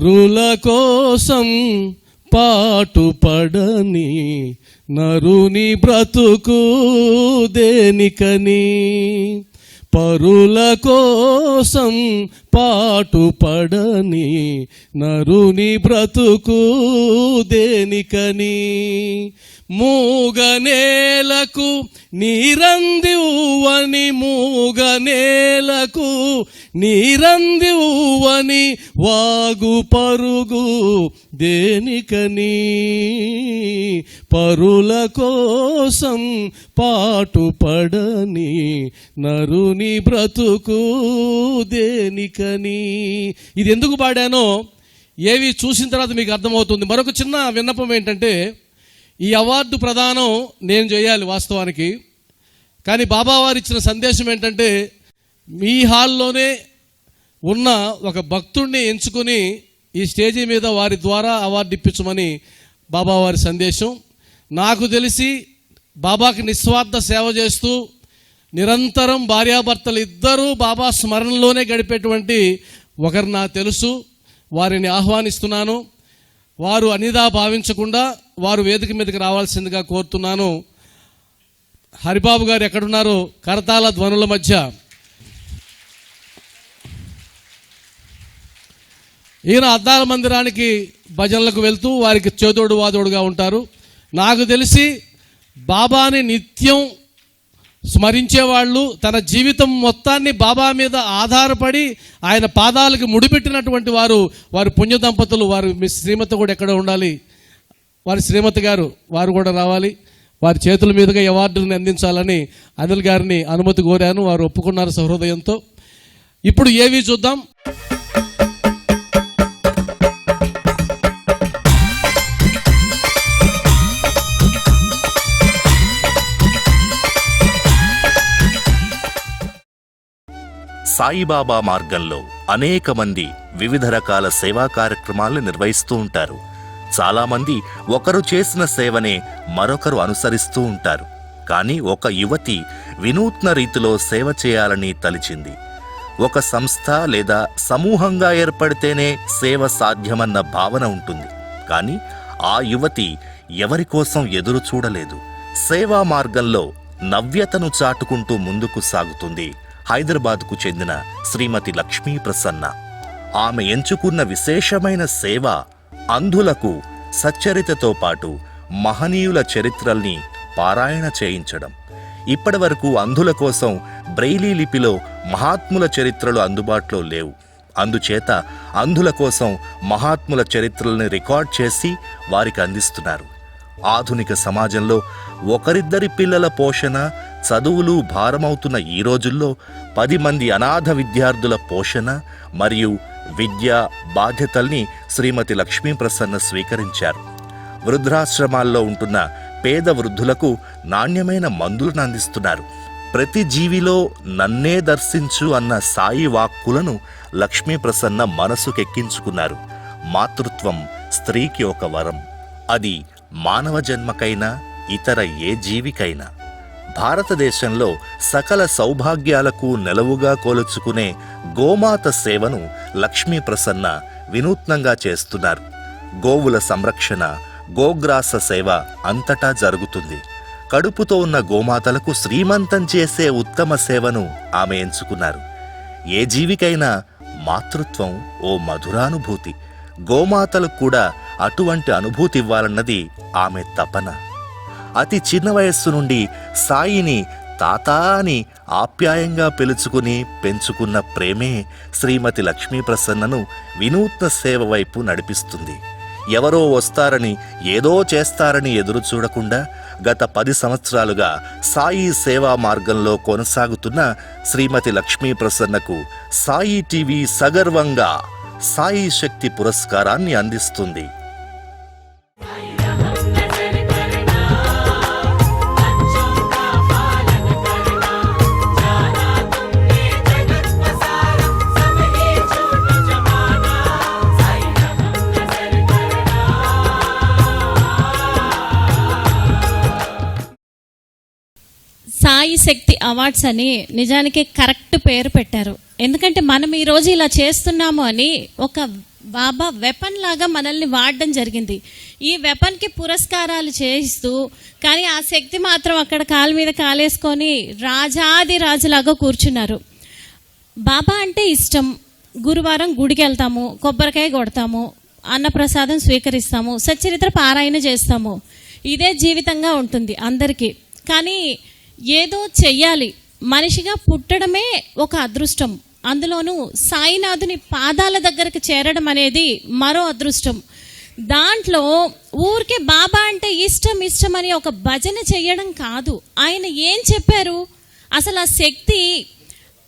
పరుల కోసం పాటుపడని నరుని బ్రతుకు దేనికని, పరుల కోసం పాటుపడని నరుని బ్రతుకు దేనికని, మూగనేలకు నీరందివ్వని మూగనేలకు నీరందివ్వని వాగు పరుగు దేనికని, పరుల కోసం పాటుపడని నరుని బ్రతుకు దేనికని. ఇది ఎందుకు పాడానో ఏవి చూసిన తర్వాత మీకు అర్థమవుతుంది. మరొక చిన్న విన్నపం ఏంటంటే, ఈ అవార్డు ప్రదానం నేను చేయాలి వాస్తవానికి, కానీ బాబా వారు ఇచ్చిన సందేశం ఏంటంటే, మీ హాల్లోనే ఉన్న ఒక భక్తుడిని ఎంచుకొని ఈ స్టేజీ మీద వారి ద్వారా అవార్డు ఇప్పించమని బాబా వారి సందేశం. నాకు తెలిసి బాబాకి నిస్వార్థ సేవ చేస్తూ నిరంతరం భార్యాభర్తలు ఇద్దరూ బాబా స్మరణలోనే గడిపేటువంటి ఒకరు నాకు తెలుసు. వారిని ఆహ్వానిస్తున్నాను. వారు అనిదా భావించకుండా వారు వేదిక మీదకి రావాల్సిందిగా కోరుతున్నాను. హరిబాబు గారు ఎక్కడున్నారో కరతాళ ధ్వనుల మధ్య ఈయన అద్దాల మందిరానికి భజనలకు వెళ్తూ వారికి చేదోడు వాదోడుగా ఉంటారు. నాకు తెలిసి బాబాని నిత్యం స్మరించేవాళ్ళు, తన జీవితం మొత్తాన్ని బాబా మీద ఆధారపడి ఆయన పాదాలకు ముడిపెట్టినటువంటి వారి పుణ్య దంపతులు. వారి శ్రీమతి కూడా ఎక్కడ ఉండాలి, వారి శ్రీమతి గారు వారు కూడా రావాలి. వారి చేతుల మీదుగా అవార్డులను అందించాలని అనిల్ గారిని అనుమతి కోరాను. వారు ఒప్పుకున్నారు సహృదయంతో. ఇప్పుడు ఏవి చూద్దాం. సాయిబాబా మార్గంలో అనేక మంది వివిధ రకాల సేవా కార్యక్రమాలను నిర్వహిస్తూ ఉంటారు. చాలామంది ఒకరు చేసిన సేవనే మరొకరు అనుసరిస్తూ ఉంటారు. కానీ ఒక యువతి వినూత్న రీతిలో సేవ చేయాలని తలిచింది. ఒక సంస్థ లేదా సమూహంగా ఏర్పడితేనే సేవ సాధ్యమన్న భావన ఉంటుంది. కానీ ఆ యువతి ఎవరి కోసం ఎదురు చూడలేదు. సేవా మార్గంలో నవ్యతను చాటుకుంటూ ముందుకు సాగుతుంది హైదరాబాద్కు చెందిన శ్రీమతి లక్ష్మీ ప్రసన్న. ఆమె ఎంచుకున్న విశేషమైన సేవ అంధులకు సచ్చరితతో పాటు మహనీయుల చరిత్రల్ని పారాయణ చేయించడం. ఇప్పటివరకు అంధుల కోసం బ్రెయిలీ లిపిలో మహాత్ముల చరిత్రలు అందుబాటులో లేవు. అందుచేత అంధుల కోసం మహాత్ముల చరిత్రల్ని రికార్డ్ చేసి వారికి అందిస్తున్నారు. ఆధునిక సమాజంలో ఒకరిద్దరి పిల్లల పోషణ, చదువులు భారమవుతున్న ఈ రోజుల్లో 10 మంది అనాథ విద్యార్థుల పోషణ మరియు విద్యా బాధ్యతల్ని శ్రీమతి లక్ష్మీ ప్రసన్న స్వీకరించారు. వృద్ధాశ్రమాల్లో ఉంటున్న పేద వృద్ధులకు నాణ్యమైన మందులను అందిస్తున్నారు. ప్రతి జీవిలో నన్నే దర్శించు అన్న సాయి వాక్కులను లక్ష్మీ ప్రసన్న మనసుకెక్కించుకున్నారు. మాతృత్వం స్త్రీకి ఒక వరం. అది మానవ జన్మకైనా ఇతర ఏ జీవికైనా. భారతదేశంలో సకల సౌభాగ్యాలకు నెలవుగా కొలుచుకునే గోమాత సేవను లక్ష్మీ ప్రసన్న వినూత్నంగా చేస్తున్నారు. గోవుల సంరక్షణ, గోగ్రాస సేవ అంతటా జరుగుతుంది. కడుపుతో ఉన్న గోమాతలకు శ్రీమంతం చేసే ఉత్తమ సేవను ఆమె ఎంచుకున్నారు. ఏ జీవికైనా మాతృత్వం ఓ మధురానుభూతి. గోమాతలకు కూడా అటువంటి అనుభూతి ఇవ్వాలన్నది ఆమె తపన. అతి చిన్న వయస్సు నుండి సాయిని తాతా అని ఆప్యాయంగా పిలుచుకుని పెంచుకున్న ప్రేమే శ్రీమతి లక్ష్మీ ప్రసన్నను వినూత్న సేవ వైపు నడిపిస్తుంది. ఎవరో వస్తారని, ఏదో చేస్తారని ఎదురు చూడకుండా గత 10 సంవత్సరాలుగా సాయి సేవా మార్గంలో కొనసాగుతున్న శ్రీమతి లక్ష్మీ ప్రసన్నకు సాయి టీవీ సగర్వంగా సాయి శక్తి పురస్కారాన్ని అందిస్తుంది. సాయి శక్తి అవార్డ్స్ అని నిజానికి కరెక్ట్ పేరు పెట్టారు. ఎందుకంటే మనం ఈరోజు ఇలా చేస్తున్నాము అని ఒక బాబా వెపన్ లాగా మనల్ని వాడడం జరిగింది. ఈ వెపన్కి పురస్కారాలు చేయిస్తూ, కానీ ఆ శక్తి మాత్రం అక్కడ కాలు మీద కాలేసుకొని రాజాది రాజులాగా కూర్చున్నారు. బాబా అంటే ఇష్టం. గురువారం గుడికి వెళ్తాము, కొబ్బరికాయ కొడతాము, అన్నప్రసాదం స్వీకరిస్తాము, సచ్చరిత్ర పారాయణ చేస్తాము. ఇదే జీవితంగా ఉంటుంది అందరికీ. కానీ ఏదో చెయ్యాలి. మనిషిగా పుట్టడమే ఒక అదృష్టం. అందులోనూ సాయినాథుని పాదాల దగ్గరకు చేరడం అనేది మరో అదృష్టం. దాంట్లో ఊరికే బాబా అంటే ఇష్టం ఇష్టం అని ఒక భజన చెయ్యడం కాదు. ఆయన ఏం చెప్పారు? అసలు ఆ శక్తి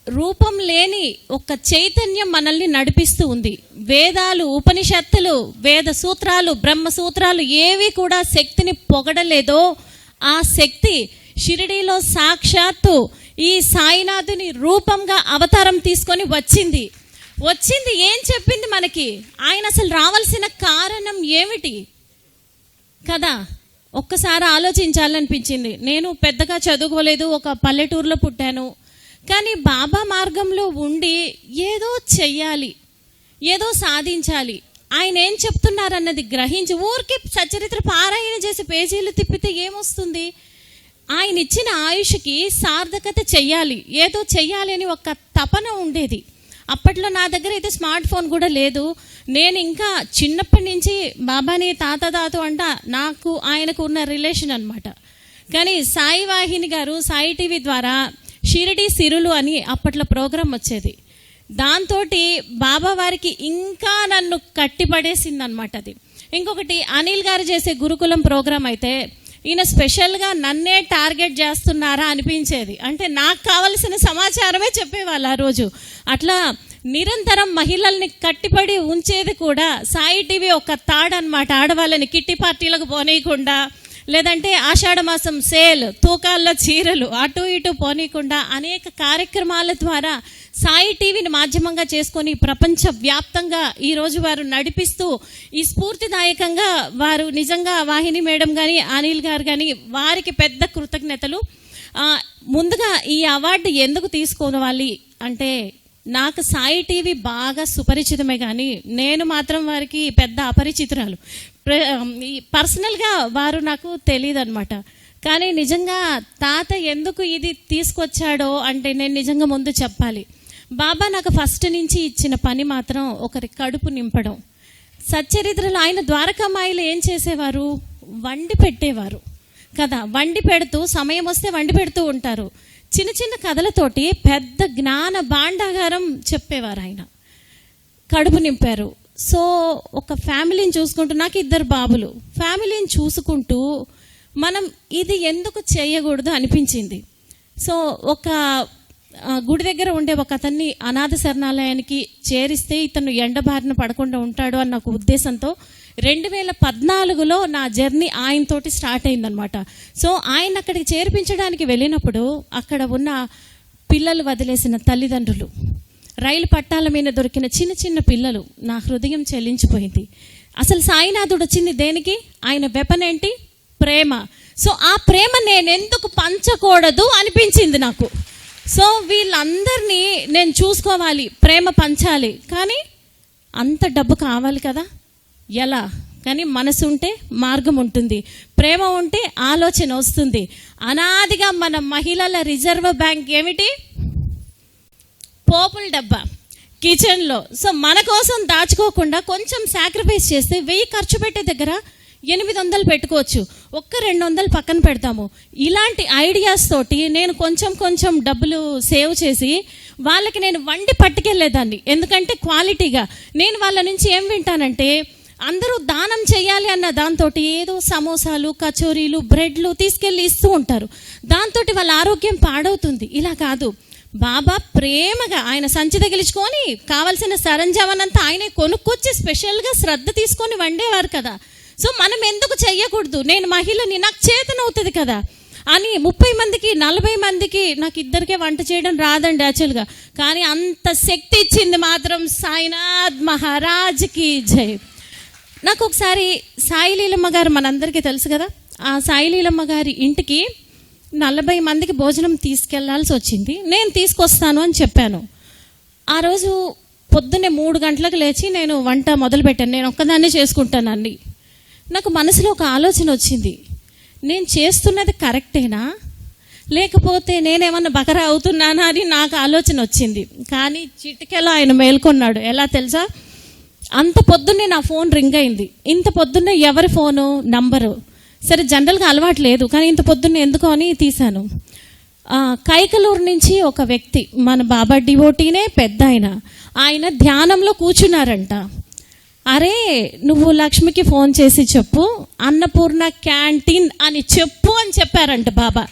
రూపం లేని ఒక చైతన్యం మనల్ని నడిపిస్తూ ఉంది. వేదాలు, ఉపనిషత్తులు, వేద సూత్రాలు, బ్రహ్మ సూత్రాలు ఏవి కూడా శక్తిని పొగడలేదో ఆ శక్తి షిరిడీలో సాక్షాత్తు ఈ సాయినాథుని రూపంగా అవతారం తీసుకొని వచ్చింది. ఏం చెప్పింది మనకి? ఆయన అసలు రావాల్సిన కారణం ఏమిటి కదా? ఒక్కసారి ఆలోచించాలనిపించింది. నేను పెద్దగా చదువుకోలేదు, ఒక పల్లెటూరులో పుట్టాను. కానీ బాబా మార్గంలో ఉండి ఏదో చెయ్యాలి, ఏదో సాధించాలి, ఆయన ఏం చెప్తున్నారన్నది గ్రహించి ఊరికి సచరిత్ర పారాయణ చేసి పేజీలు తిప్పితే ఏమొస్తుంది? ఆయన ఇచ్చిన ఆయుష్కి సార్థకత చెయ్యాలి, ఏదో చెయ్యాలి అని ఒక తపన ఉండేది. అప్పట్లో నా దగ్గర అయితే స్మార్ట్ ఫోన్ కూడా లేదు. నేను ఇంకా చిన్నప్పటి నుంచి బాబాని తాత అంట నాకు ఆయనకు ఉన్న రిలేషన్ అనమాట. కానీ సాయి వాహిని గారు సాయి టీవీ ద్వారా షిరిడి సిరులు అని అప్పట్లో ప్రోగ్రాం వచ్చేది. దాంతో బాబా వారికి ఇంకా నన్ను కట్టిపడేసింది అనమాట అది. ఇంకొకటి అనిల్ గారు చేసే గురుకులం ప్రోగ్రాం అయితే ఈయన స్పెషల్గా నన్నే టార్గెట్ చేస్తున్నారా అనిపించేది. అంటే నాకు కావలసిన సమాచారమే చెప్పేవాళ్ళు ఆ రోజు. అట్లా నిరంతరం మహిళల్ని కట్టిపడి ఉంచేది కూడా సాయి టీవీ ఒక తాడనమాట. ఆడవాళ్ళని కిట్టి పార్టీలకు పోనీయకుండా, లేదంటే ఆషాఢ మాసం సేల్, తూకాల్లో చీరలు అటు ఇటు పోనీయకుండా అనేక కార్యక్రమాల ద్వారా సాయి టీవీని మాధ్యమంగా చేసుకొని ప్రపంచవ్యాప్తంగా ఈరోజు వారు నడిపిస్తూ ఈ స్ఫూర్తిదాయకంగా వారు నిజంగా వాహిని మేడం కానీ అనిల్ గారు కానీ వారికి పెద్ద కృతజ్ఞతలు. ముందుగా ఈ అవార్డు ఎందుకు తీసుకోవాలి అంటే, నాకు సాయి టీవీ బాగా సుపరిచితమే కానీ నేను మాత్రం వారికి పెద్ద అపరిచితురాలు. పర్సనల్గా వారు నాకు తెలియదు అనమాట. కానీ నిజంగా తాత ఎందుకు ఇది తీసుకొచ్చాడో అంటే నేను నిజంగా ముందు చెప్పాలి. బాబా నాకు ఫస్ట్ నుంచి ఇచ్చిన పని మాత్రం ఒకరి కడుపు నింపడం. సచ్చరిత్రలో ఆయన ద్వారకామాయిలు ఏం చేసేవారు? వండి పెట్టేవారు కదా. వండి పెడుతూ సమయం వస్తే వండి పెడుతూ ఉంటారు. చిన్న చిన్న కథలతోటి పెద్ద జ్ఞాన భాండాగారం చెప్పేవారు ఆయన. కడుపు నింపారు. సో ఒక ఫ్యామిలీని చూసుకుంటూ, నాకు 2 బాబులు, ఫ్యామిలీని చూసుకుంటూ మనం ఇది ఎందుకు చేయకూడదు అనిపించింది. సో ఒక గుడి దగ్గర ఉండే ఒక అతన్ని అనాథ శరణాలయానికి చేరిస్తే ఇతను ఎండబారిన పడకుండా ఉంటాడు అన్న ఒక ఉద్దేశంతో 2014లో నా జర్నీ ఆయనతోటి స్టార్ట్ అయిందనమాట. సో ఆయన అక్కడికి చేర్పించడానికి వెళ్ళినప్పుడు అక్కడ ఉన్న పిల్లలు వదిలేసిన తల్లిదండ్రులు, రైలు పట్టాల మీద దొరికిన చిన్న చిన్న పిల్లలు, నా హృదయం చెల్లించిపోయింది. అసలు సాయినాథుడు వచ్చింది దేనికి? ఆయన వెపన్ ఏంటి? ప్రేమ. సో ఆ ప్రేమ నేను ఎందుకు పంచకూడదు అనిపించింది నాకు. సో వీళ్ళందరినీ నేను చూసుకోవాలి, ప్రేమ పంచాలి. కానీ అంత డబ్బు కావాలి కదా, ఎలా? కానీ మనసు ఉంటే మార్గం ఉంటుంది, ప్రేమ ఉంటే ఆలోచన వస్తుంది. అనాదిగా మన మహిళల రిజర్వ్ బ్యాంక్ ఏమిటి? పోపుల డబ్బా కిచెన్లో. సో మన కోసం దాచుకోకుండా కొంచెం సాక్రిఫైస్ చేస్తే 1000 ఖర్చు పెట్టే దగ్గర 800 పెట్టుకోవచ్చు, 200 పక్కన పెడతాము. ఇలాంటి ఐడియాస్ తోటి నేను కొంచెం డబ్బులు సేవ్ చేసి వాళ్ళకి నేను వండి పట్టుకెళ్ళేదాన్ని. ఎందుకంటే క్వాలిటీగా నేను వాళ్ళ నుంచి ఏం వింటానంటే, అందరూ దానం చేయాలి అన్న దాంతో ఏదో సమోసాలు, కచోరీలు, బ్రెడ్లు తీసుకెళ్ళి ఇస్తూ ఉంటారు. దాంతో వాళ్ళ ఆరోగ్యం పాడవుతుంది. ఇలా కాదు, బాబా ప్రేమగా ఆయన సంచి తగిలించుకొని కావాల్సిన సరంజామనంతా ఆయనే కొనుక్కొచ్చి స్పెషల్గా శ్రద్ధ తీసుకొని వండేవారు కదా. సో మనం ఎందుకు చెయ్యకూడదు? నేను మహిళని, నాకు చేతనవుతుంది కదా అని 30 మందికి 40 మందికి, నాకు 2కే వంట చేయడం రాదండి యాక్చువల్గా, కానీ అంత శక్తి ఇచ్చింది మాత్రం సాయినాథ్ మహారాజ్కి జై. నాకు ఒకసారి సాయిలీలమ్మ గారు మనందరికీ తెలుసు కదా, ఆ సాయిలీలమ్మ గారి ఇంటికి 40 మందికి భోజనం తీసుకెళ్లాల్సి వచ్చింది. నేను తీసుకొస్తాను అని చెప్పాను. ఆ రోజు పొద్దున్నే 3 గంటలకు లేచి నేను వంట మొదలుపెట్టాను. నేను ఒక్కదాన్నే చేసుకుంటాను అన్ని. నాకు మనసులో ఒక ఆలోచన వచ్చింది, నేను చేస్తున్నది కరెక్టేనా లేకపోతే నేనేమన్నా బకరా అవుతున్నానా అని నాకు ఆలోచన వచ్చింది. కానీ చిటికెలా ఆయన మేల్కొన్నాడు. ఎలా తెలుసా, అంత పొద్దున్నే నా ఫోన్ రింగ్ అయింది. ఇంత పొద్దున్నే ఎవరి ఫోను నంబరు, సరే జనరల్గా అలవాటు లేదు కానీ ఇంత పొద్దున్నే ఎందుకో అని తీశాను. కైకలూరు నుంచి ఒక వ్యక్తి, మన బాబా డివోటీనే, పెద్ద ఆయన ధ్యానంలో కూర్చున్నారంట. అరే నువ్వు లక్ష్మికి ఫోన్ చేసి చెప్పు, అన్నపూర్ణ క్యాంటీన్ అని చెప్పు అని చెప్పారంట బాబా.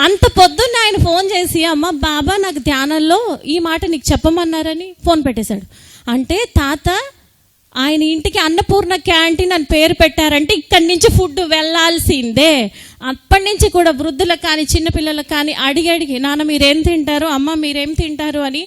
అంత పొద్దున్న ఆయన ఫోన్ చేసి, అమ్మ బాబా నాకు ధ్యానంలో ఈ మాట నీకు చెప్పమన్నారని ఫోన్ పెట్టేశాడు. అంటే తాత ఆయన ఇంటికి అన్నపూర్ణ క్యాంటీన్ అని పేరు పెట్టారంటే ఇక్కడి నుంచి ఫుడ్ వెళ్ళాల్సిందే. అప్పటి నుంచి కూడా వృద్ధులకు కానీ చిన్నపిల్లలకు కానీ అడిగి నాన్న మీరేం తింటారు, అమ్మ మీరేం తింటారు అని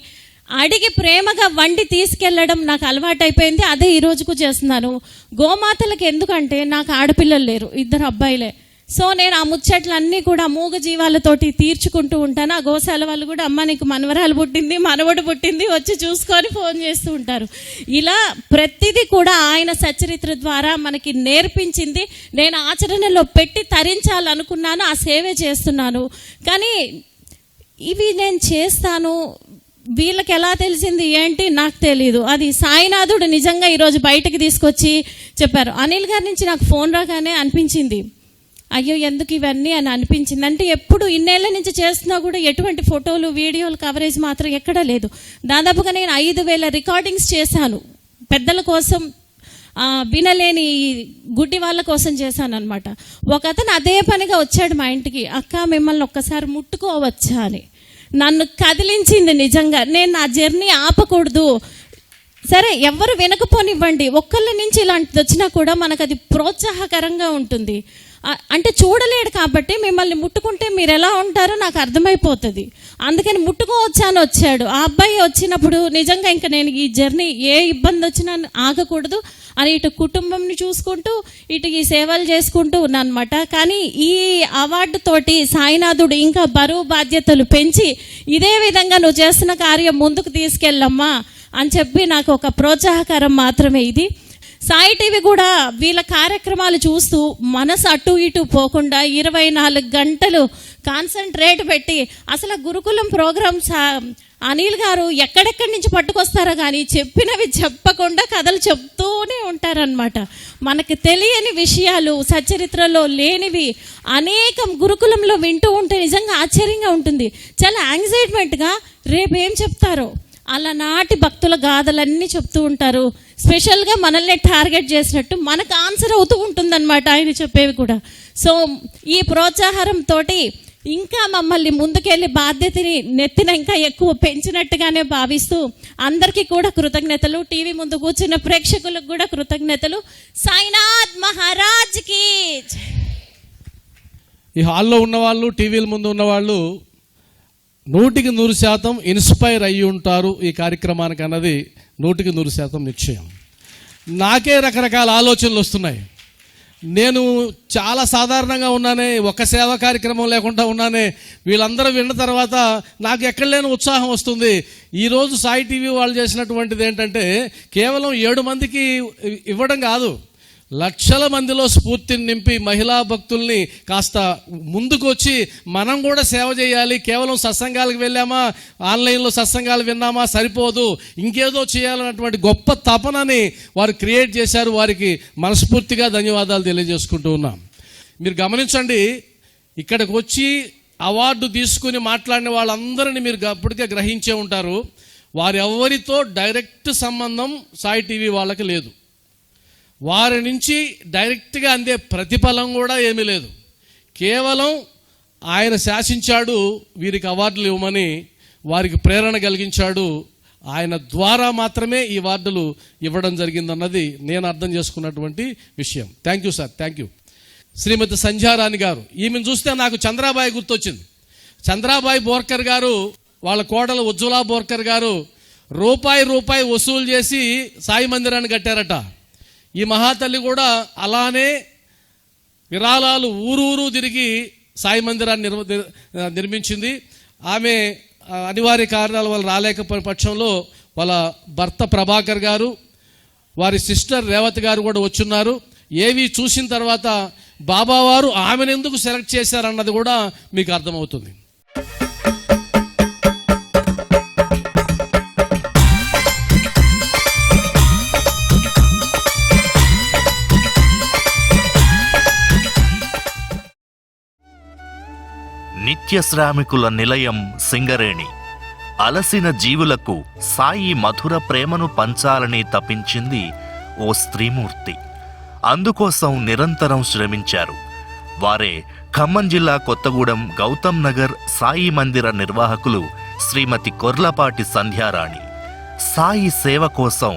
అడిగి ప్రేమగా వండి తీసుకెళ్ళడం నాకు అలవాటైపోయింది. అదే ఈ రోజుకు చేస్తున్నాను. గోమాతలకు ఎందుకంటే నాకు ఆడపిల్లలు లేరు, 2 అబ్బాయిలే. సో నేను ఆ ముచ్చట్లన్నీ కూడా మూగ జీవాలతోటి తీర్చుకుంటూ ఉంటాను. ఆ గోశాల వాళ్ళు కూడా అమ్మ నీకు మనవరాలు పుట్టింది, మనవడు పుట్టింది, వచ్చి చూసుకొని ఫోన్ చేస్తూ ఉంటారు. ఇలా ప్రతిదీ కూడా ఆయన సచరిత్ర ద్వారా మనకి నేర్పించింది. నేను ఆచరణలో పెట్టి తరించాలనుకున్నాను, ఆ సేవే చేస్తున్నాను. కానీ ఇవి నేను చేస్తాను, వీళ్ళకి ఎలా తెలిసింది ఏంటి నాకు తెలీదు. అది సాయినాథుడు నిజంగా ఈరోజు బయటకు తీసుకొచ్చి చెప్పారు. అనిల్ గారి నుంచి నాకు ఫోన్ రాగానే అనిపించింది, అయ్యో ఎందుకు ఇవన్నీ అని అనిపించింది. అంటే ఎప్పుడు ఇన్నేళ్ల నుంచి చేస్తున్నా కూడా ఎటువంటి ఫోటోలు వీడియోలు కవరేజ్ మాత్రం ఎక్కడా లేదు. దాదాపుగా నేను 5,000 రికార్డింగ్స్ చేశాను. పెద్దల కోసం, వినలేని గుడ్డి వాళ్ళ కోసం చేశాను అనమాట. ఒక అతను అదే పనిగా వచ్చాడు మా ఇంటికి, అక్క మిమ్మల్ని ఒక్కసారి ముట్టుకోవచ్చా అని. నన్ను కదిలించింది నిజంగా. నేను నా జర్నీ ఆపకూడదు. సరే ఎవరు వినకపోనివ్వండి, ఒక్కళ్ళ నుంచి ఇలాంటిది వచ్చినా కూడా మనకు అది ప్రోత్సాహకరంగా ఉంటుంది. అంటే చూడలేడు కాబట్టి మిమ్మల్ని ముట్టుకుంటే మీరు ఎలా ఉంటారో నాకు అర్థమైపోతుంది. అందుకని ముట్టుకోవచ్చాని వచ్చాడు. ఆ అబ్బాయి వచ్చినప్పుడు నిజంగా ఇంకా నేను ఈ జర్నీ ఏ ఇబ్బంది వచ్చినా ఆగకూడదు అని ఇటు కుటుంబంని చూసుకుంటూ ఇటు ఈ సేవలు చేసుకుంటూ ఉన్నాను అనమాట. కానీ ఈ అవార్డు తోటి సాయినాథుడు ఇంకా బరువు బాధ్యతలు పెంచి ఇదే విధంగా నువ్వు చేస్తున్న కార్యం ముందుకు తీసుకెళ్ళమ్మా అని చెప్పి నాకు ఒక ప్రోత్సాహకరం మాత్రమే ఇది. సాయి టీవీ కూడా వీళ్ళ కార్యక్రమాలు చూస్తూ మనసు అటు ఇటు పోకుండా 24 గంటలు కాన్సన్ట్రేట్ పెట్టి, అసలు గురుకులం ప్రోగ్రామ్స్ అనిల్ గారు ఎక్కడెక్కడి నుంచి పట్టుకొస్తారో కానీ చెప్పినవి చెప్పకుండా కథలు చెప్తూనే ఉంటారనమాట. మనకు తెలియని విషయాలు, సచరిత్రలో లేనివి అనేకం గురుకులంలో వింటూ ఉంటే నిజంగా ఆశ్చర్యంగా ఉంటుంది. చాలా యాంగ్జైట్మెంట్గా రేపేం చెప్తారో అలనాటి భక్తుల గాథలన్నీ చెప్తూ ఉంటారు. స్పెషల్గా మనల్ని టార్గెట్ చేసినట్టు మనకు ఆన్సర్ అవుతూ ఉంటుందన్నమాట ఆయన చెప్పేవి కూడా. సో ఈ ప్రోత్సాహంతో ఇంకా మమ్మల్ని ముందుకెళ్ళి బాధ్యతని నెత్తిన ఇంకా ఎక్కువ పెంచినట్టుగానే భావిస్తూ అందరికీ కూడా కృతజ్ఞతలు. టీవీ ముందు కూర్చున్న ప్రేక్షకులకు కూడా కృతజ్ఞతలు. సాయినాథ్ మహారాజ్కి. ఈ హాల్లో ఉన్నవాళ్ళు, టీవీల ముందు ఉన్నవాళ్ళు 100% ఇన్స్పైర్ అయ్యి ఉంటారు ఈ కార్యక్రమానికి అన్నది 100% నిశ్చయం. నాకే రకరకాల ఆలోచనలు వస్తున్నాయి. నేను చాలా సాధారణంగా ఉన్నానే, ఒక సేవా కార్యక్రమం లేకుండా ఉన్నానే. వీళ్ళందరూ విన్న తర్వాత నాకు ఎక్కడ లేని ఉత్సాహం వస్తుంది. ఈరోజు సాయి టీవీ వాళ్ళు చేసినటువంటిది ఏంటంటే కేవలం 7 మందికి ఇవ్వడం కాదు, లక్షల మందిలో స్ఫూర్తిని నింపి మహిళా భక్తుల్ని కాస్త ముందుకు వచ్చి మనం కూడా సేవ చేయాలి. కేవలం సత్సంగాలకు వెళ్ళామా, ఆన్లైన్లో సత్సంగాలు విన్నామా సరిపోదు, ఇంకేదో చేయాలన్నటువంటి గొప్ప తపనని వారు క్రియేట్ చేశారు. వారికి మనస్ఫూర్తిగా ధన్యవాదాలు తెలియజేసుకుంటూ ఉన్నాం. మీరు గమనించండి, ఇక్కడికి వచ్చి అవార్డు తీసుకుని మాట్లాడిన వాళ్ళందరినీ మీరు అప్పటికే గ్రహించే ఉంటారు. వారెవరితో డైరెక్ట్ సంబంధం సాయి టీవీ వాళ్ళకి లేదు. వారి నుంచి డైరెక్ట్గా అందే ప్రతిఫలం కూడా ఏమీ లేదు. కేవలం ఆయన శాసించాడు వీరికి అవార్డులు ఇవ్వమని, వారికి ప్రేరణ కలిగించాడు. ఆయన ద్వారా మాత్రమే ఈ అవార్డులు ఇవ్వడం జరిగిందన్నది నేను అర్థం చేసుకున్నటువంటి విషయం. Thank you sir, thank you. Shrimati Sandhyarani garu, ఈమెను చూస్తే నాకు చంద్రాబాయి గుర్తొచ్చింది. చంద్రాబాయి బోర్కర్ గారు, వాళ్ళ కోడలు ఉజ్వలా బోర్కర్ గారు రూపాయి వసూలు చేసి సాయి మందిరాన్ని కట్టారట. ఈ మహాతల్లి కూడా అలానే విరాళాలు ఊరూరు తిరిగి సాయి మందిరాన్ని నిర్మించింది. ఆమె అనివార్య కారణాల వల్ల రాలేకపోయిన పక్షంలో వాళ్ళ భర్త ప్రభాకర్ గారు, వారి సిస్టర్ రేవతి గారు కూడా వచ్చున్నారు. ఏవి చూసిన తర్వాత బాబావారు ఆమెను ఎందుకు సెలెక్ట్ చేశారన్నది కూడా మీకు అర్థమవుతుంది. నిత్య శ్రామికుల నిలయం సింగరేణి. అలసిన జీవులకు సాయి మధుర ప్రేమను పంచాలని తపించింది ఓ స్త్రీమూర్తి. అందుకోసం నిరంతరం శ్రమించారు. వారే ఖమ్మం జిల్లా కొత్తగూడెం గౌతమ్ నగర్ సాయి మందిర నిర్వాహకులు శ్రీమతి కొర్లపాటి సంధ్యారాణి. సాయి సేవ కోసం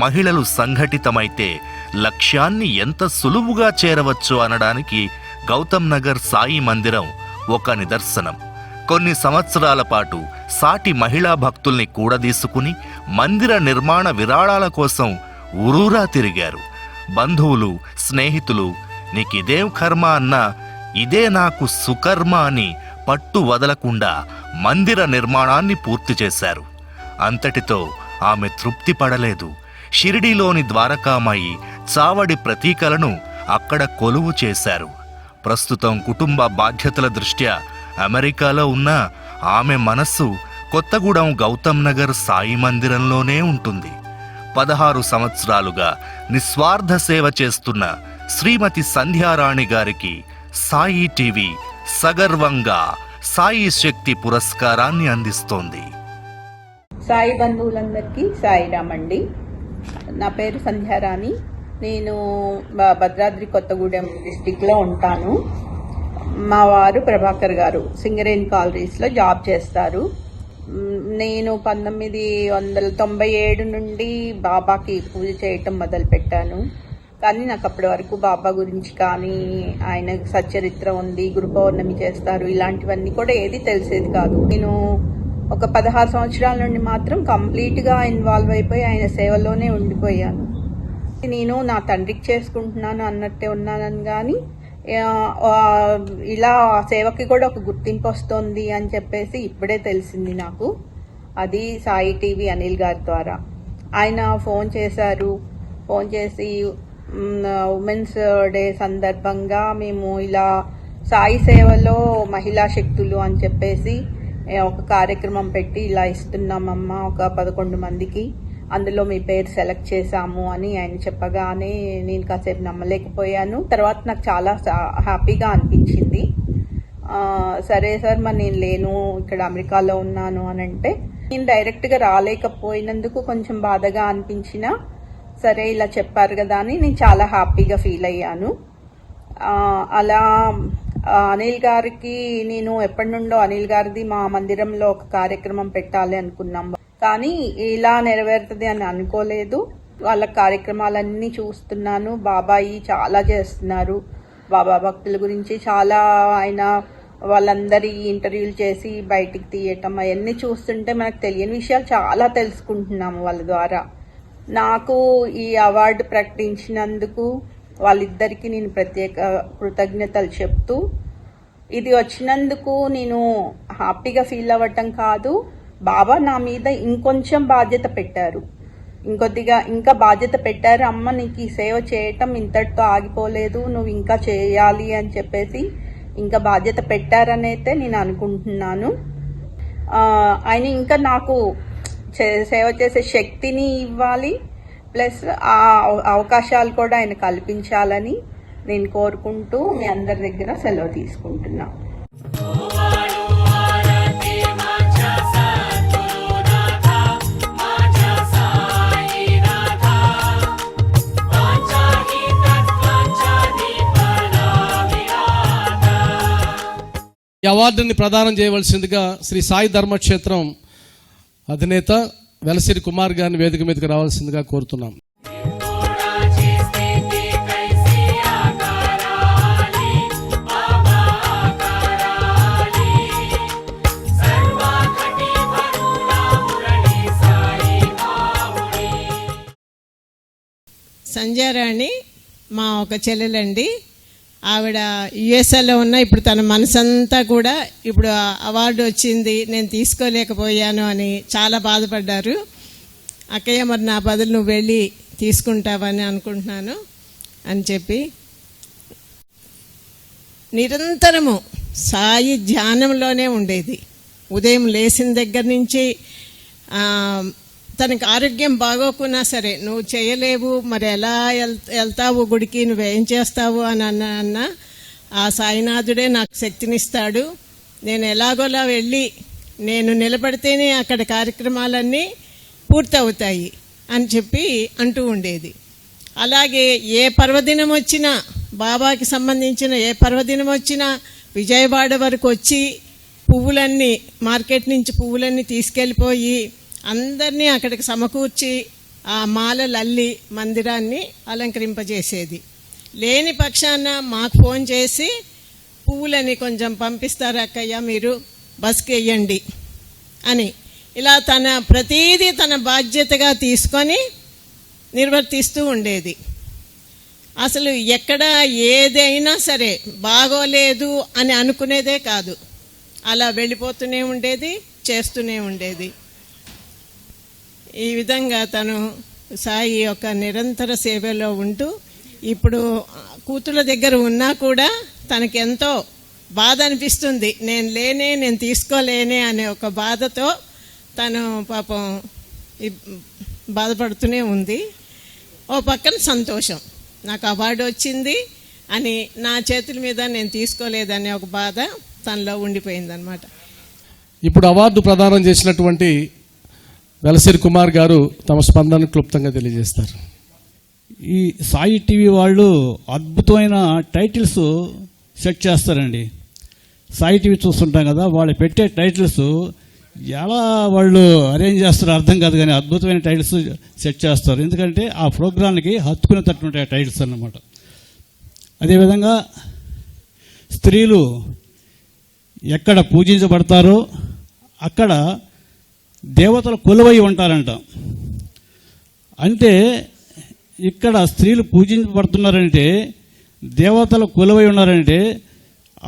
మహిళలు సంఘటితమైతే లక్ష్యాన్ని ఎంత సులువుగా చేరవచ్చు అనడానికి గౌతమ్ నగర్ సాయి మందిరం ఒక నిదర్శనం. కొన్ని సంవత్సరాల పాటు సాటి మహిళా భక్తుల్ని కూడదీసుకుని మందిర నిర్మాణ విరాళాల కోసం ఊరూరా తిరిగారు. బంధువులు, స్నేహితులు నీకిదేం కర్మ అన్నా ఇదే నాకు సుకర్మ అని పట్టు వదలకుండా మందిర నిర్మాణాన్ని పూర్తి చేశారు. అంతటితో ఆమె తృప్తి పడలేదు. షిరిడీలోని ద్వారకామాయి, చావడి ప్రతీకలను అక్కడ కొలువు చేశారు. ప్రస్తుతం కుటుంబ బాధ్యతల దృష్ట్యా అమెరికాలో ఉన్న ఆమె మనస్సు కొత్తగూడెం గౌతమ్ నగర్ సాయి మందిరంలోనే ఉంటుంది. 16 సంవత్సరాలుగా నిస్వార్థ సేవ చేస్తున్న శ్రీమతి సంధ్యారాణి గారికి సాయి టీవీ సగర్వంగా సాయి శక్తి పురస్కారాన్ని అందిస్తోంది. సాయి బంధువులందరికీ సాయిరామ్ అండి. నా పేరు సంధ్యారాణి. నేను భద్రాద్రి కొత్తగూడెం డిస్టిక్లో ఉంటాను. మా వారు ప్రభాకర్ గారు సింగరేణి కాలరీస్లో జాబ్ చేస్తారు. నేను 1997 నుండి బాబాకి పూజ చేయటం మొదలుపెట్టాను. కానీ నాకు అప్పటి వరకు బాబా గురించి కానీ, ఆయన సచ్చరిత్ర ఉంది, గురు పౌర్ణమి చేస్తారు, ఇలాంటివన్నీ కూడా ఏది తెలిసేది కాదు. నేను ఒక 16 సంవత్సరాల నుండి మాత్రం కంప్లీట్గా ఇన్వాల్వ్ అయిపోయి ఆయన సేవలోనే ఉండిపోయాను. నేను నా తండ్రికి చేసుకుంటున్నాను అన్నట్టే ఉన్నానని, కానీ ఇలా సేవకి కూడా ఒక గుర్తింపు వస్తుంది అని చెప్పేసి ఇప్పుడే తెలిసింది నాకు. అది సాయి టీవీ అనిల్ గారి ద్వారా. ఆయన ఫోన్ చేశారు. ఫోన్ చేసి ఉమెన్స్ డే సందర్భంగా మేము ఇలా సాయి సేవలో మహిళా శక్తులు అని చెప్పేసి ఒక కార్యక్రమం పెట్టి ఇలా ఇస్తున్నామమ్మా ఒక 11 మందికి, అందులో మీ పేరు సెలెక్ట్ చేశాము అని ఆయన చెప్పగానే నేను కాసేపు నమ్మలేకపోయాను. తర్వాత నాకు చాలా హ్యాపీగా అనిపించింది. సరే సార్, మరి నేను లేను, ఇక్కడ అమెరికాలో ఉన్నాను అని అంటే, నేను డైరెక్ట్గా రాలేకపోయినందుకు కొంచెం బాధగా అనిపించినా, సరే ఇలా చెప్పారు కదా అని నేను చాలా హ్యాపీగా ఫీల్ అయ్యాను. అలా అనిల్ గారికి నేను ఎప్పటి నుండో అనిల్ గారిది మా మందిరంలో ఒక కార్యక్రమం పెట్టాలి అనుకున్నాం, కానీ ఇలా నెరవేరుతుంది అని అనుకోలేదు. వాళ్ళ కార్యక్రమాలన్నీ చూస్తున్నాను. బాబాయి చాలా చేస్తున్నారు. బాబా భక్తుల గురించి చాలా ఆయన వాళ్ళందరి ఇంటర్వ్యూలు చేసి బయటికి తీయటం అవన్నీ చూస్తుంటే మనకు తెలియని విషయాలు చాలా తెలుసుకుంటున్నాము వాళ్ళ ద్వారా. నాకు ఈ అవార్డు ప్రకటించినందుకు వాళ్ళిద్దరికీ నేను ప్రత్యేక కృతజ్ఞతలు చెప్తూ, ఇది వచ్చినందుకు నేను హ్యాపీగా ఫీల్ అవ్వటం కాదు, బాబా నా మీద ఇంకొంచెం బాధ్యత పెట్టారు, ఇంకా బాధ్యత పెట్టారు. అమ్మ, నీకు ఈ సేవ చేయటం ఇంతటితో ఆగిపోలేదు, నువ్వు ఇంకా చేయాలి అని చెప్పేసి ఇంకా బాధ్యత పెట్టారనైతే నేను అనుకుంటున్నాను. ఆయన ఇంకా నాకు సేవ చేసే శక్తిని ఇవ్వాలి, ప్లస్ ఆ అవకాశాలు కూడా ఆయన కల్పించాలని నేను కోరుకుంటూ మీ అందరి దగ్గర సెలవు తీసుకుంటున్నా. ఈ అవార్డుని ప్రదానం చేయవలసిందిగా శ్రీ సాయి ధర్మక్షేత్రం అధినేత వెలసిరి కుమార్ గారిని వేదిక మీదకి రావాల్సిందిగా కోరుతున్నాం. సంధ్యారాణి మా ఒక చెల్లెలండి. ఆవిడ యుఎస్ఏలో ఉన్న, ఇప్పుడు తన మనసంతా కూడా ఇప్పుడు అవార్డు వచ్చింది నేను తీసుకోలేకపోయాను అని చాలా బాధపడ్డారు. అక్కయ్య మరి నా బదులు నువ్వు వెళ్ళి తీసుకుంటావని అనుకుంటున్నాను అని చెప్పి నిరంతరము సాయి ధ్యానంలోనే ఉండేది. ఉదయం లేచిన దగ్గర నుంచి తనకి ఆరోగ్యం బాగోకున్నా సరే, నువ్వు చేయలేవు మరి ఎలా వెళ్తావు గుడికి, నువ్వేం చేస్తావు అని అన్నా ఆ సాయినాథుడే నాకు శక్తినిస్తాడు, నేను ఎలాగోలా వెళ్ళి నేను నిలబడితేనే అక్కడ కార్యక్రమాలన్నీ పూర్తవుతాయి అని చెప్పి అంటూ ఉండేది. అలాగే ఏ పర్వదినం వచ్చినా, బాబాకి సంబంధించిన ఏ పర్వదినం వచ్చినా విజయవాడ వరకు వచ్చి పువ్వులన్నీ, మార్కెట్ నుంచి పువ్వులన్నీ తీసుకెళ్ళిపోయి అందరినీ అక్కడికి సమకూర్చి ఆ మాలలు అల్లి మందిరాన్ని అలంకరింపజేసేది. లేని పక్షాన మాకు ఫోన్ చేసి పువ్వులని కొంచెం పంపిస్తారు అక్కయ్య, మీరు బస్కి వెయ్యండి అని, ఇలా తన ప్రతీదీ తన బాధ్యతగా తీసుకొని నిర్వర్తిస్తూ ఉండేది. అసలు ఎక్కడ ఏదైనా సరే బాగోలేదు అని అనుకునేదే కాదు, అలా వెళ్ళిపోతూనే ఉండేది, చేస్తూనే ఉండేది. ఈ విధంగా తను సాయి యొక్క నిరంతర సేవలో ఉంటూ ఇప్పుడు కూతుళ్ళ దగ్గర ఉన్నా కూడా తనకెంతో బాధ అనిపిస్తుంది, నేను తీసుకోలేనే అనే ఒక బాధతో తను పాపం బాధపడుతూనే ఉంది. ఓ పక్కన సంతోషం, నాకు అవార్డు వచ్చింది అని నా చేతుల మీద నేను తీసుకోలేదనే ఒక బాధ తనలో ఉండిపోయిందనమాట. ఇప్పుడు అవార్డు ప్రదానం చేసినటువంటి వెలసిరి కుమార్ గారు తమ స్పందన క్లుప్తంగా తెలియజేస్తారు. ఈ సాయి టీవీ వాళ్ళు అద్భుతమైన టైటిల్స్ సెట్ చేస్తారండి. సాయి టీవీ చూస్తుంటాం కదా, వాళ్ళు పెట్టే టైటిల్స్ ఎలా వాళ్ళు అరేంజ్ చేస్తారో అర్థం కాదు, కానీ అద్భుతమైన టైటిల్స్ సెట్ చేస్తారు. ఎందుకంటే ఆ ప్రోగ్రాంకి హత్తుకునేటట్టు ఉంటాయి ఆ టైటిల్స్ అన్నమాట. అదేవిధంగా స్త్రీలు ఎక్కడ పూజించబడతారో అక్కడ దేవతలు కొలువై ఉంటారంట. అంటే ఇక్కడ స్త్రీలు పూజించబడుతున్నారంటే, దేవతలు కొలువై ఉన్నారంటే,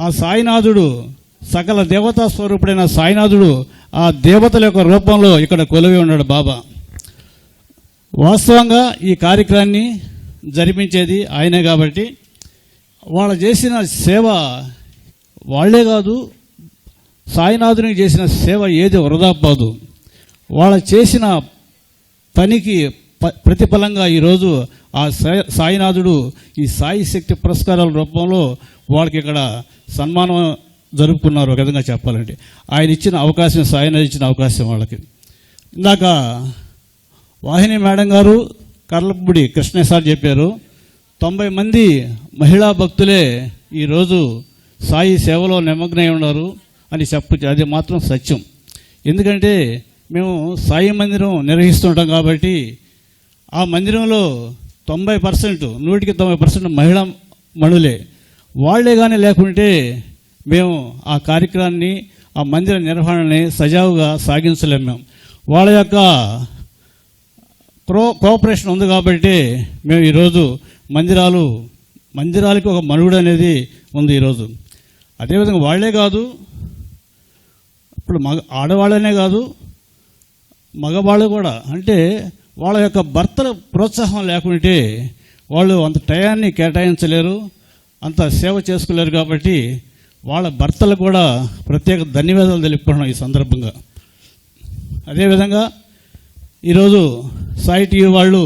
ఆ సాయినాథుడు సకల దేవతా స్వరూపుడైన సాయినాథుడు ఆ దేవతల యొక్క రూపంలో ఇక్కడ కొలువై ఉన్నాడు బాబా. వాస్తవంగా ఈ కార్యక్రమాన్ని జరిపించేది ఆయనే కాబట్టి వాళ్ళు చేసిన సేవ వాళ్లే కాదు, సాయినాథునికి చేసిన సేవ ఏది వృధా పోదు. వాళ్ళు చేసిన పనికి ప్రతిఫలంగా ఈరోజు ఆ సాయినాథుడు ఈ సాయి శక్తి పురస్కారాల రూపంలో వాళ్ళకి ఇక్కడ సన్మానం జరుపుకున్నారు. ఒక విధంగా చెప్పాలంటే ఆయన ఇచ్చిన అవకాశం, సాయినాథ్ ఇచ్చిన అవకాశం వాళ్ళకి. ఇందాక వాహిని మేడం గారు, కర్లపూడి కృష్ణ సార్ చెప్పారు, 90 మంది మహిళా భక్తులే ఈరోజు సాయి సేవలో నిమగ్నై ఉన్నారు అని చెప్పచ్చు. అది మాత్రం సత్యం. ఎందుకంటే మేము సాయి మందిరం నిర్వహిస్తుంటాం కాబట్టి ఆ మందిరంలో 90%, 100% మహిళా మణులే. వాళ్లే కానీ లేకుంటే మేము ఆ కార్యక్రమాన్ని, ఆ మందిర నిర్వహణని సజావుగా సాగించలేము. మేము వాళ్ళ యొక్క కోఆపరేషన్ ఉంది కాబట్టి మేము ఈరోజు మందిరాలకి ఒక మనుగడ అనేది ఉంది ఈరోజు. అదేవిధంగా వాళ్లే కాదు, ఇప్పుడు ఆడవాళ్ళనే కాదు, మగవాళ్ళు కూడా, అంటే వాళ్ళ యొక్క భర్తల ప్రోత్సాహం లేకుంటే వాళ్ళు అంత టయాన్ని కేటాయించలేరు, అంత సేవ చేసుకోలేరు. కాబట్టి వాళ్ళ భర్తలు కూడా ప్రత్యేక ధన్యవాదాలు తెలుపుకుంటున్నాం ఈ సందర్భంగా. అదేవిధంగా ఈరోజు సాయి టీవీ వాళ్ళు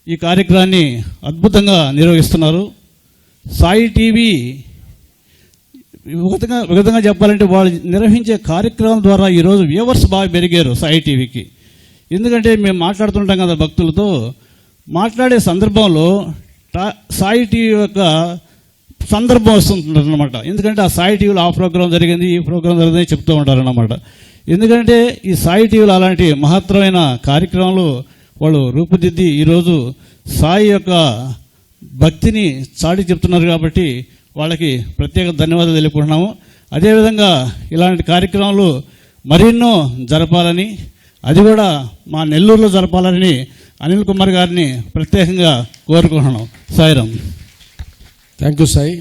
ఈ కార్యక్రమాన్ని అద్భుతంగా నిర్వహిస్తున్నారు. సాయి టీవీ ఒక విధంగా చెప్పాలంటే వాళ్ళు నిర్వహించే కార్యక్రమం ద్వారా ఈరోజు వ్యూవర్స్ బాగా పెరిగారు సాయి టీవీకి. ఎందుకంటే మేము మాట్లాడుతుంటాం కదా భక్తులతో, మాట్లాడే సందర్భంలో సాయి టీవీ యొక్క సందర్భం వస్తుంటుందన్నమాట. ఎందుకంటే ఆ సాయి టీవీలో ఆ ప్రోగ్రాం జరిగింది, ఈ ప్రోగ్రాం జరిగింది చెప్తూ ఉంటారన్నమాట. ఎందుకంటే ఈ సాయి టీవీలో అలాంటి మహత్తరమైన కార్యక్రమాలు వాళ్ళు రూపుదిద్ది ఈరోజు సాయి యొక్క భక్తిని చాటి చెప్తున్నారు. కాబట్టి వాళ్ళకి ప్రత్యేక ధన్యవాదాలు తెలుపుకుంటున్నాము. అదేవిధంగా ఇలాంటి కార్యక్రమాలు మరెన్నో జరపాలని, అది కూడా మా నెల్లూరులో జరపాలని అనిల్ కుమార్ గారిని ప్రత్యేకంగా కోరుకుంటున్నాం. సాయిరామ్. Thank you Sai.